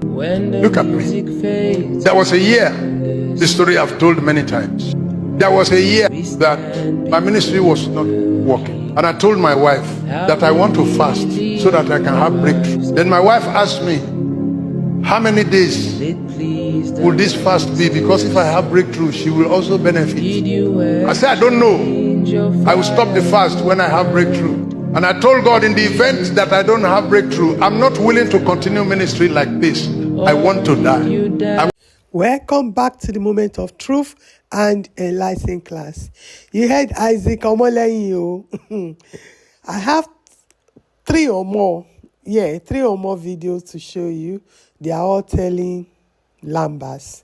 Look at me. There was a year, the story I've told many times. There was a year that my ministry was not working. And I told my wife that I want to fast so that I can have breakthrough. Then my wife asked me, how many days will this fast be? Because if I have breakthrough, she will also benefit. I said, I don't know. I will stop the fast when I have breakthrough. And I told God, in the event that I don't have breakthrough, I'm not willing to continue ministry like this. I want to die. Welcome back to the moment of truth and enlightening class. You heard Issac Omolehin. I have three or more videos to show you. They are all telling lambas.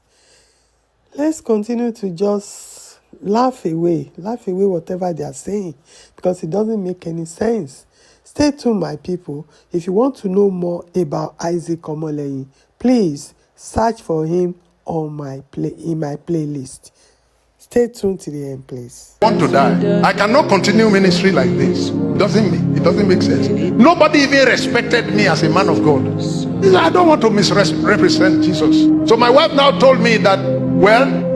Let's continue to just laugh away whatever they are saying, because it doesn't make any sense. Stay tuned, my people. If you want to know more about Issac Omolehin, please search for him on my playlist. Stay tuned to the end, please. I want to die. I cannot continue ministry like this. It doesn't make sense. Nobody even respected me as a man of God. I don't want to misrepresent Jesus. So my wife now told me that, well,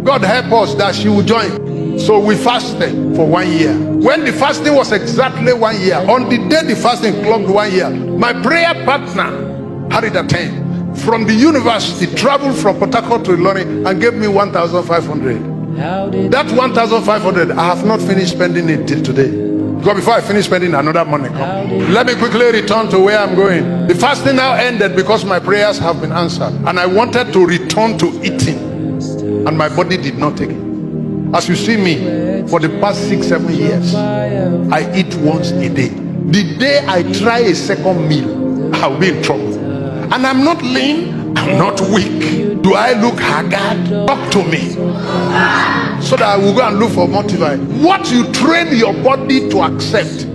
God help us that she will join. So we fasted for 1 year. When the fasting was exactly 1 year, on the day the fasting clocked 1 year, my prayer partner had it attained. From the university, traveled from Port Harcourt to Ilorin and gave me 1,500. That 1,500, I have not finished spending it till today. Because before I finish spending, another money comes. Let me quickly return to where I'm going. The fasting now ended because my prayers have been answered. And I wanted to return to eating. And my body did not take it. As you see me, for the past 6-7 years, I eat once a day. The day I try a second meal, I'll be in trouble. And I'm not lean, I'm not weak. Do I look haggard? Talk to me, so that I will go and look for motivate. What you train your body to accept,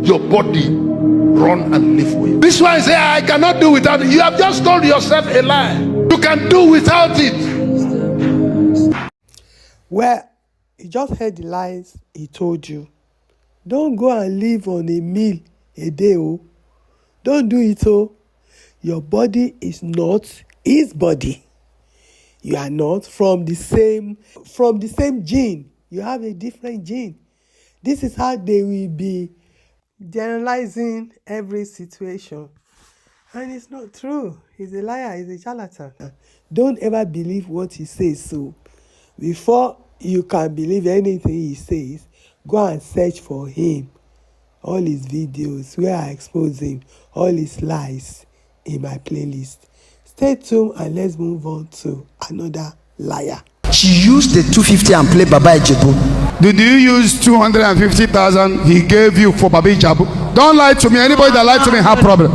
your body run and live with. This one say, I cannot do without it. You have just told yourself a lie. You can do without it. Well, you just heard the lies he told you. Don't go and live on a meal a day. Don't do it. Your body is not his body. You are not from the same gene. You have a different gene. This is how they will be generalizing every situation. And it's not true. He's a liar. He's a charlatan. Don't ever believe what he says. So before you can believe anything he says, go and search for him. All his videos where I expose him, all his lies in my playlist. Stay tuned and let's move on to another liar. She used the 250 and played Baba Ijebu. Did you use 250,000 he gave you for Baba Ijebu? Don't lie to me. Anybody that lied to me have problem.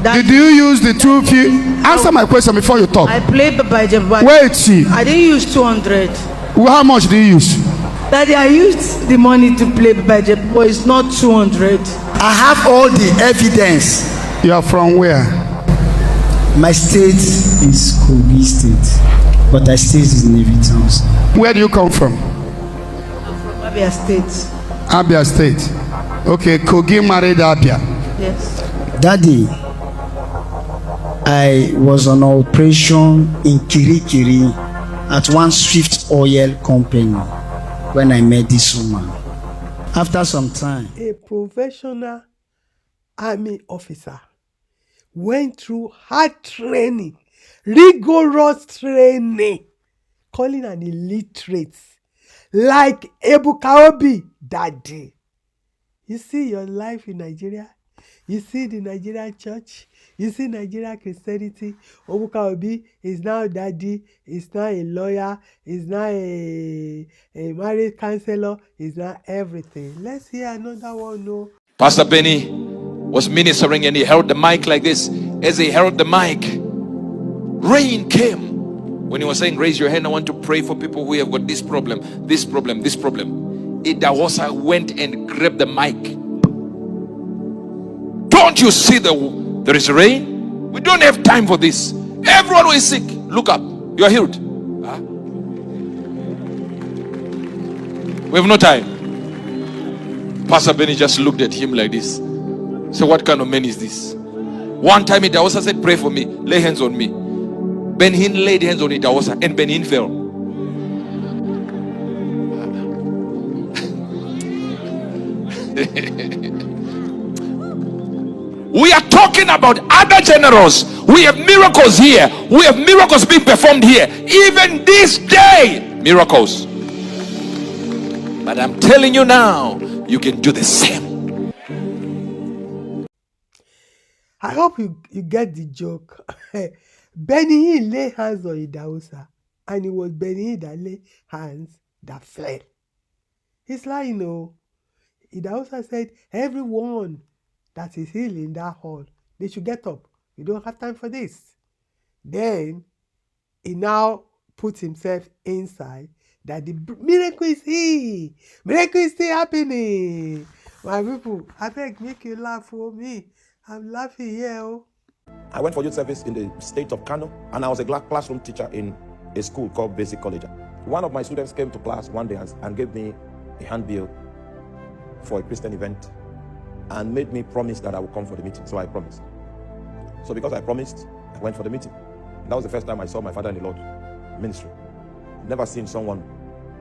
Did you use the 250? Answer my question before you talk. I played Baba Ijebu. Wait, see. I didn't use 200. Well, how much do you use? Daddy, I used the money to play Baba Ijebu, but it's not 200. I have all the evidence. You are from where? My state is Kogi State, but I stay in Navy Towns. Where do you come from? I'm from Abia State. Abia State. Okay, Kogi married Abia. Yes. Daddy, I was on operation in Kirikiri at one Swift Oil company when I met this woman. After some time, a professional army officer went through hard training, rigorous training, calling an illiterate like Ebu Kaobi daddy. You see your life in Nigeria, you see the Nigerian church, you see Nigerian Christianity. Ebu Kaobi is now daddy, is now a lawyer, is now a marriage counselor, is now everything. Let's hear another one. No. Pastor Benny was ministering and he held the mic like this. As he held the mic, rain came. When he was saying, raise your hand, I want to pray for people who have got this problem, this problem, this problem. Idawosa went and grabbed the mic. Don't you see there is rain? We don't have time for this. Everyone who is sick, look up. You are healed. Huh? We have no time. Pastor Benny just looked at him like this. So what kind of man is this? One time Idahosa said, pray for me, lay hands on me. Benin laid hands on Idahosa and Benin fell. We are talking about other generals. We have miracles here. We have miracles being performed here. Even this day, miracles. But I'm telling you now, you can do the same. I hope you get the joke. Benny lay hands on Idahosa, and it was Benny that lay hands that fell. He's lying, no. Idahosa said, everyone that is ill in that hall, they should get up. We don't have time for this. Then he now puts himself inside that the miracle is here. Miracle is still happening. My people, I beg, make you laugh for me. I'm laughing here. Oh. I went for youth service in the state of Kano, and I was a classroom teacher in a school called Basic College. One of my students came to class one day and gave me a handbill for a Christian event and made me promise that I would come for the meeting. So I promised. So because I promised, I went for the meeting. And that was the first time I saw my father in the Lord ministry. Never seen someone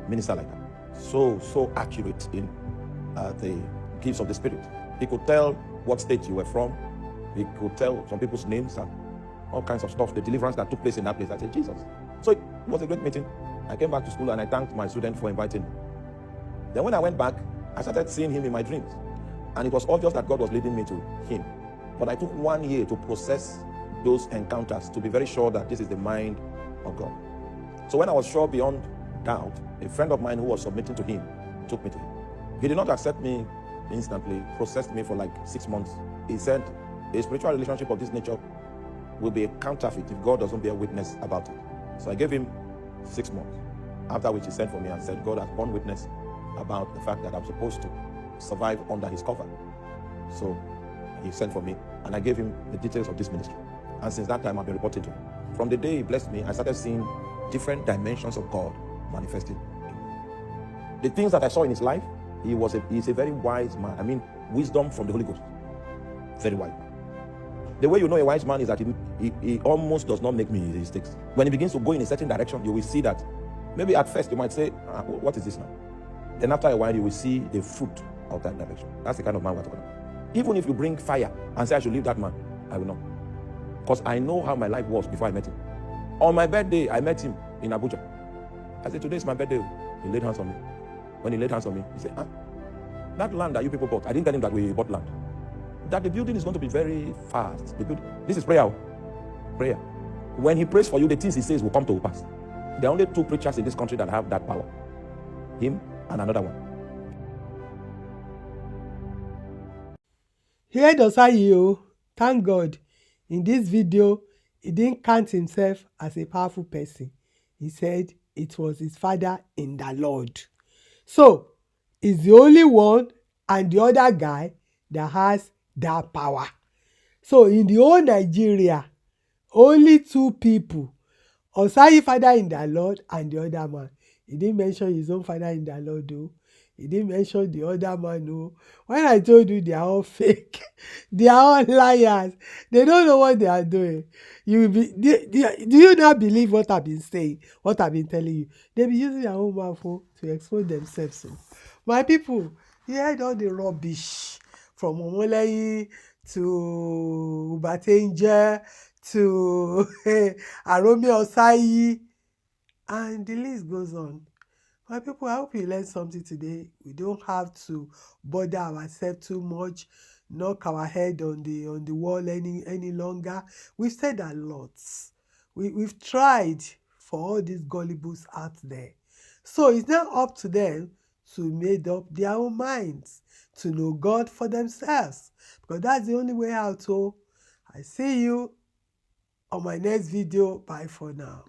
minister like that. So accurate in the gifts of the Spirit. He could tell what state you were from. He could tell some people's names and all kinds of stuff. The deliverance that took place in that place. I said, Jesus. So it was a great meeting. I came back to school and I thanked my student for inviting me. Then when I went back, I started seeing him in my dreams. And it was obvious that God was leading me to him. But I took 1 year to process those encounters to be very sure that this is the mind of God. So when I was sure beyond doubt, a friend of mine who was submitting to him took me to him. He did not accept me instantly, processed me for like 6 months. He said, a spiritual relationship of this nature will be a counterfeit if God doesn't bear witness about it. So I gave him 6 months, after which he sent for me and said, God has borne witness about the fact that I'm supposed to survive under his cover. So he sent for me and I gave him the details of this ministry. And since that time, I've been reporting to him. From the day he blessed me, I started seeing different dimensions of God manifested. The things that I saw in his life, he's a very wise man. I mean, wisdom from the Holy Ghost. Very wise. The way you know a wise man is that he almost does not make mistakes. When he begins to go in a certain direction, you will see that maybe at first you might say, what is this now? Then after a while, you will see the fruit of that direction. That's the kind of man we're talking about. Even if you bring fire and say I should leave that man, I will not. Because I know how my life was before I met him. On my birthday, I met him in Abuja. I said, today is my birthday. He laid hands on me. When he laid hands on me, he said, that land that you people bought, I didn't tell him that we bought land. That the building is going to be very fast. This is prayer. Prayer. When he prays for you, the things he says will come to pass. There are only 2 preachers in this country that have that power. Him and another one. Here Osayi, thank God. In this video, he didn't count himself as a powerful person. He said it was his father in the Lord. So, he's the only one and the other guy that has that power. So, in the whole Nigeria, only 2 people, Osayi father in the Lord and the other man. He didn't mention his own father in the Lord, though. He didn't mention the other man, no. When I told you they are all fake, they are all liars. They don't know what they are doing. Do you not believe what I've been saying, what I've been telling you? They be using their own mouth to expose themselves. So, my people, you heard all the rubbish from Omolehin to Uebert to Osayi, and the list goes on. My people, I hope you learned something today. We don't have to bother ourselves too much, knock our head on the wall any longer. We've said a lot. We've tried for all these gullibles out there. So it's now up to them to make up their own minds, to know God for themselves, because that's the only way out. So I see you on my next video. Bye for now.